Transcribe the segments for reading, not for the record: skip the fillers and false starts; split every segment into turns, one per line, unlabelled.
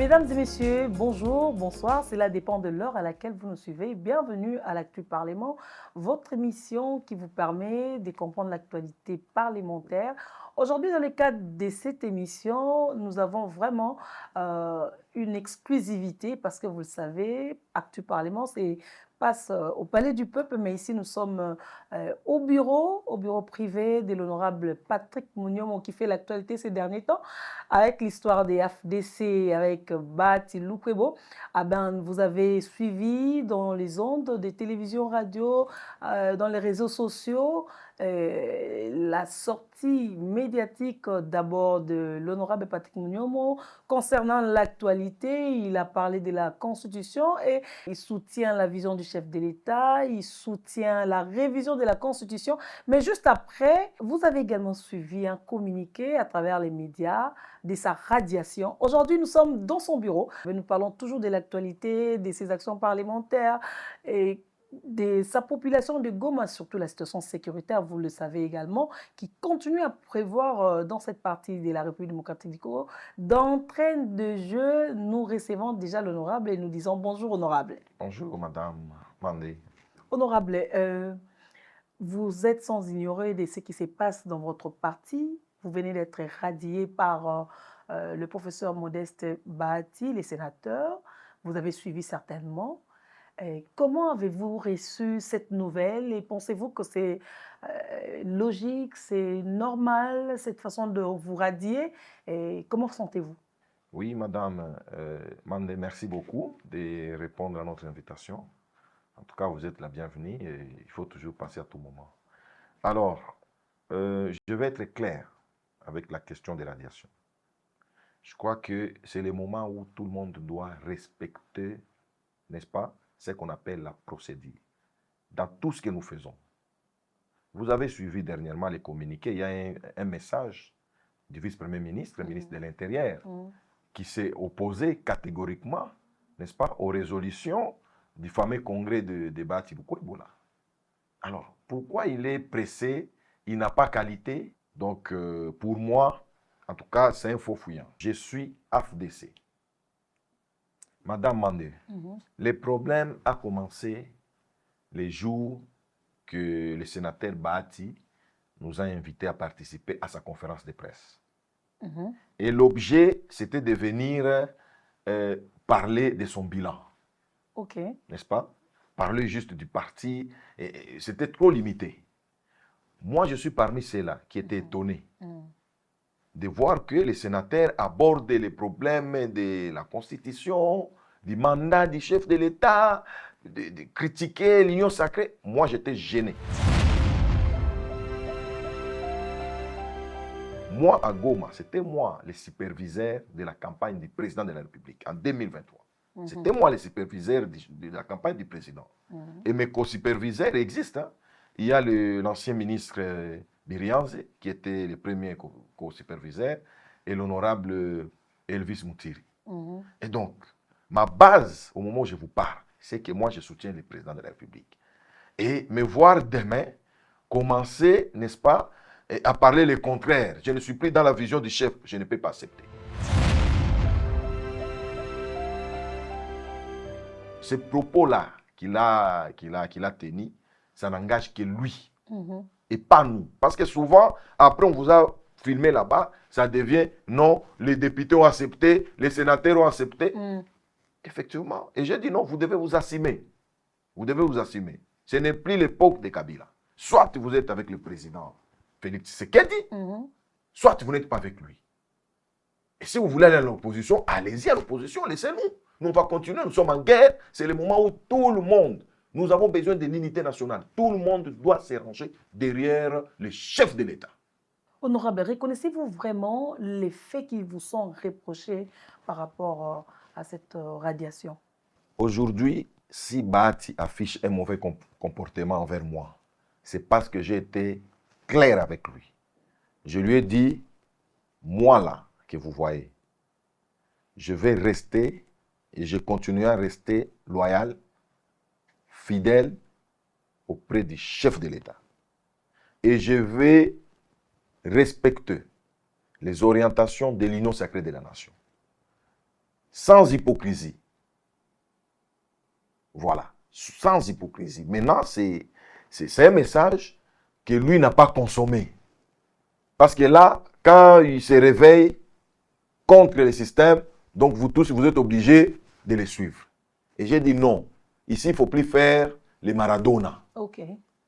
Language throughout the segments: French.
Mesdames et messieurs, bonjour, bonsoir, cela dépend de l'heure à laquelle vous nous suivez. Bienvenue à l'Actu Parlement, votre émission qui vous permet de comprendre l'actualité parlementaire. Aujourd'hui, dans le cadre de cette émission, nous avons vraiment une exclusivité parce que vous le savez, Actu Parlement, c'est passe au Palais du Peuple, mais ici nous sommes au bureau privé de l'honorable Patrick Mouniomo qui fait l'actualité ces derniers temps avec l'histoire des FDC, avec Bati Lukwebo. Ah ben, vous avez suivi dans les ondes des télévisions, radio, dans les réseaux sociaux, la sortie médiatique d'abord de l'honorable Patrick Mouniomo concernant l'actualité. Il a parlé de la Constitution et il soutient la vision du chef de l'État, il soutient la révision de la Constitution. Mais juste après, vous avez également suivi un communiqué à travers les médias de sa radiation. Aujourd'hui, nous sommes dans son bureau. Nous parlons toujours de l'actualité, de ses actions parlementaires et de sa population de Goma, surtout la situation sécuritaire, vous le savez également, qui continue à prévoir dans cette partie de la République démocratique du Congo. D'entrée de jeu, nous recevons déjà l'honorable et nous disons bonjour honorable.
Bonjour Madame Mandé.
Honorable, vous êtes sans ignorer de ce qui se passe dans votre parti. Vous venez d'être radié par le professeur Modeste Bahati, les sénateurs. Vous avez suivi certainement. Comment avez-vous reçu cette nouvelle et pensez-vous que c'est logique, c'est normal, cette façon de vous radier? Et comment sentez-vous?
Oui, Madame Mandé, merci beaucoup de répondre à notre invitation. En tout cas, vous êtes la bienvenue et il faut toujours passer à tout moment. Alors, je vais être clair avec la question des radiations. Je crois que c'est le moment où tout le monde doit respecter, n'est-ce pas, ce qu'on appelle la procédure dans tout ce que nous faisons. Vous avez suivi dernièrement les communiqués, il y a un message du vice-premier ministre, ministre de l'Intérieur, qui s'est opposé catégoriquement, n'est-ce pas, aux résolutions du fameux congrès de débat Tibuko-Ebola. Alors, pourquoi il est pressé? Il n'a pas qualité. Donc, pour moi, en tout cas, c'est un faux fouillant. Je suis AFDC. Madame Mandé, le problème a commencé les jours que le sénateur Bahati nous a invités à participer à sa conférence de presse. Et l'objet, c'était de venir parler de son bilan.
Ok.
N'est-ce pas? Parler juste du parti, c'était trop limité. Moi, je suis parmi ceux-là qui étaient étonnés de voir que les sénateurs abordent les problèmes de la Constitution, du mandat du chef de l'État, de critiquer l'union sacrée. Moi, j'étais gêné. Moi, à Goma, c'était moi le superviseur de la campagne du président de la République en 2023. C'était moi le superviseur de la campagne du président. Et mes co-superviseurs existent. Hein. Il y a l'ancien ministre Birianze, qui était le premier co-superviseur, et l'honorable Elvis Moutiri. Et donc, ma base, au moment où je vous parle, c'est que moi, je soutiens le président de la République. Et me voir demain commencer, n'est-ce pas, à parler le contraire. Je ne suis plus dans la vision du chef, je ne peux pas accepter. Ces propos-là qu'il a tenus, ça n'engage que lui et pas nous. Parce que souvent, après on vous a filmé là-bas, ça devient non, les députés ont accepté, les sénateurs ont accepté. Effectivement. Et j'ai dit non, vous devez vous assumer. Vous devez vous assumer. Ce n'est plus l'époque de Kabila. Soit vous êtes avec le président Félix Tshisekedi, soit vous n'êtes pas avec lui. Et si vous voulez aller à l'opposition, allez-y à l'opposition, laissez-nous. Nous, on va continuer, nous sommes en guerre. C'est le moment où tout le monde, nous avons besoin de l'unité nationale. Tout le monde doit se ranger derrière le chef de l'État.
Honorable, reconnaissez-vous vraiment les faits qui vous sont reprochés par rapport à cette radiation?
Aujourd'hui, si Bahati affiche un mauvais comportement envers moi, c'est parce que j'ai été clair avec lui. Je lui ai dit, moi là, que vous voyez, je vais rester et je continuerai à rester loyal, fidèle auprès du chef de l'État. Et je vais respecter les orientations de l'union sacrée de la nation. sans hypocrisie. Voilà, sans hypocrisie. Maintenant, c'est un message que lui n'a pas consommé. Parce que là, quand il se réveille contre le système, donc vous tous, vous êtes obligés de les suivre. Et j'ai dit non. Ici, il ne faut plus faire les Maradona.
Ok.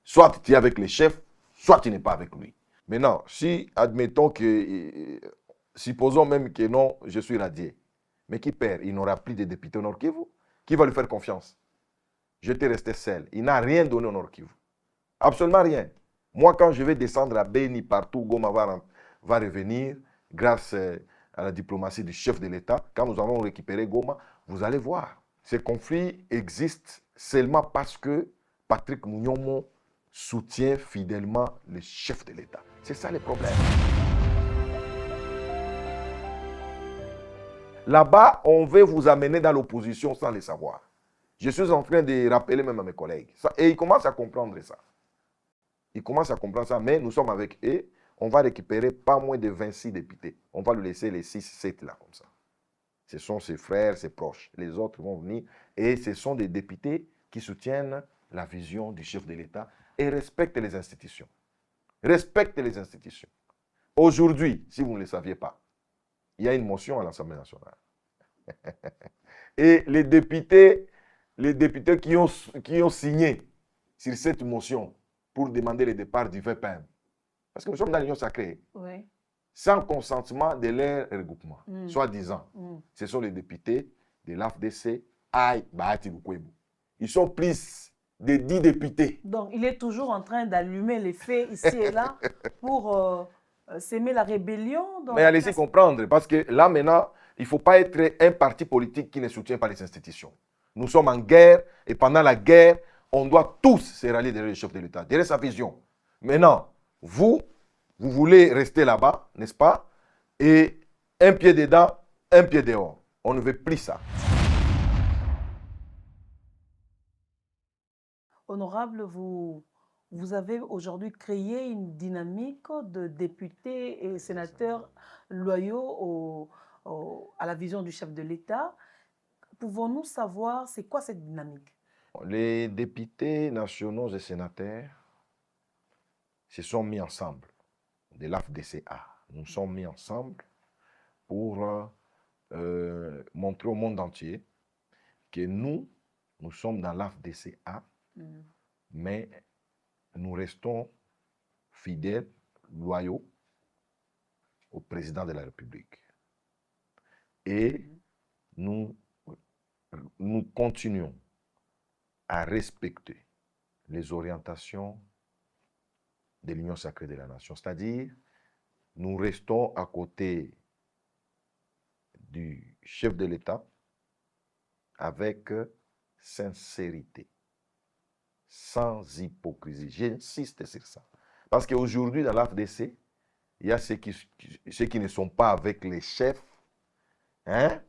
Soit tu es avec les chefs, soit tu n'es pas avec lui. Maintenant, si, admettons que, supposons même que non, je suis radié, mais qui perd? Il n'aura plus de députés au Nord Kivu. Qui va lui faire confiance? Je t'ai resté seul. Il n'a rien donné au Nord Kivu. Absolument rien. Moi, quand je vais descendre à Beni, partout, Goma va revenir, grâce à la diplomatie du chef de l'État. Quand nous allons récupérer Goma, vous allez voir. Ces conflits existent seulement parce que Patrick Mounyomo soutient fidèlement le chef de l'État. C'est ça le problème. Là-bas, on veut vous amener dans l'opposition sans le savoir. Je suis en train de rappeler même à mes collègues. Et ils commencent à comprendre ça. Ils commencent à comprendre ça, mais nous sommes avec eux. On va récupérer pas moins de 26 députés. On va lui laisser les 6, 7 là, comme ça. Ce sont ses frères, ses proches. Les autres vont venir. Et ce sont des députés qui soutiennent la vision du chef de l'État et respectent les institutions. Respectent les institutions. Aujourd'hui, si vous ne le saviez pas, il y a une motion à l'Assemblée nationale. Et les députés qui ont signé sur cette motion pour demander le départ du VPM, parce que nous sommes dans l'Union sacrée,
Oui.
sans consentement de leur regroupement, soi-disant. Ce sont les députés de l'AFDC, Aïe, Bahati Lukwebo. Ils sont plus de 10 députés.
Donc, il est toujours en train d'allumer les faits ici et là pour s'aimer la rébellion.
Mais allez-y comprendre, parce que là, maintenant, il ne faut pas être un parti politique qui ne soutient pas les institutions. Nous sommes en guerre, et pendant la guerre, on doit tous se rallier derrière le chef de l'État, derrière sa vision. Maintenant, vous voulez rester là-bas, n'est-ce pas? Et un pied dedans, un pied dehors. On ne veut plus ça.
Honorable, vous avez aujourd'hui créé une dynamique de députés et sénateurs loyaux à la vision du chef de l'État. Pouvons-nous savoir c'est quoi cette dynamique?
Les députés nationaux et sénateurs se sont mis ensemble, de l'AFDCA. Nous sommes mis ensemble pour montrer au monde entier que nous sommes dans l'AFDCA, mais nous restons fidèles, loyaux au président de la République. Et nous continuons à respecter les orientations de l'Union sacrée de la nation. C'est-à-dire, nous restons à côté du chef de l'État avec sincérité, sans hypocrisie. J'insiste sur ça. Parce qu'aujourd'hui, dans l'AFDC, il y a ceux qui ne sont pas avec les chefs, hein,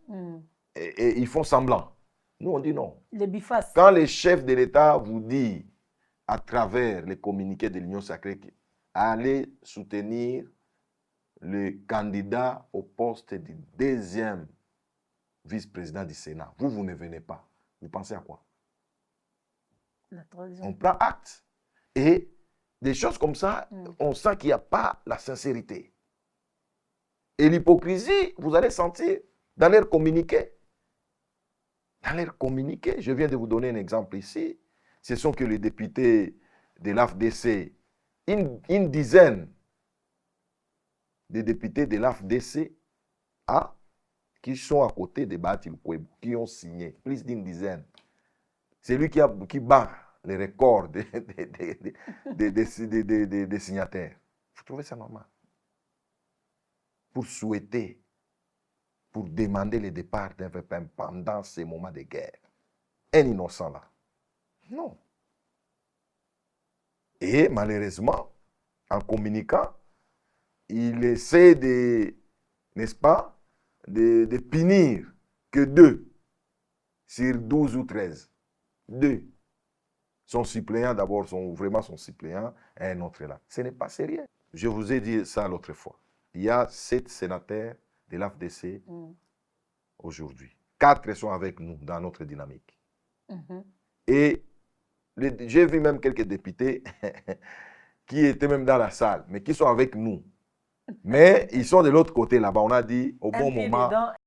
et ils font semblant. Nous, on dit non.
Les bifaces.
Quand le chef de l'État vous dit, à travers les communiqués de l'Union sacrée, allez soutenir le candidat au poste du deuxième vice-président du Sénat. Vous ne venez pas. Vous pensez à quoi? On prend acte. Et des choses comme ça, on sent qu'il n'y a pas la sincérité. Et l'hypocrisie, vous allez sentir dans leur communiqué. Dans leur communiqué, je viens de vous donner un exemple ici. Ce sont que les députés de l'AFDC, une dizaine de députés de l'AFDC qui sont à côté de Bahati Lukwebo, qui ont signé, plus d'une dizaine. C'est lui qui bat les records des signataires. Vous trouvez ça normal? Pour souhaiter, pour demander le départ d'un VPM pendant ces moments de guerre. Un innocent là. Non. Et malheureusement, en communiquant, il essaie de, n'est-ce pas, de punir que 2 sur 12 ou 13. 2. Son suppléant, d'abord, vraiment son suppléant, et un autre là. Ce n'est pas sérieux. Je vous ai dit ça l'autre fois. Il y a 7 sénateurs de l'AFDC aujourd'hui. 4 sont avec nous dans notre dynamique.
Mhm.
Et j'ai vu même quelques députés qui étaient même dans la salle, mais qui sont avec nous. Mais ils sont de l'autre côté là-bas. On a dit au
Un
bon
pied
moment,
dedans,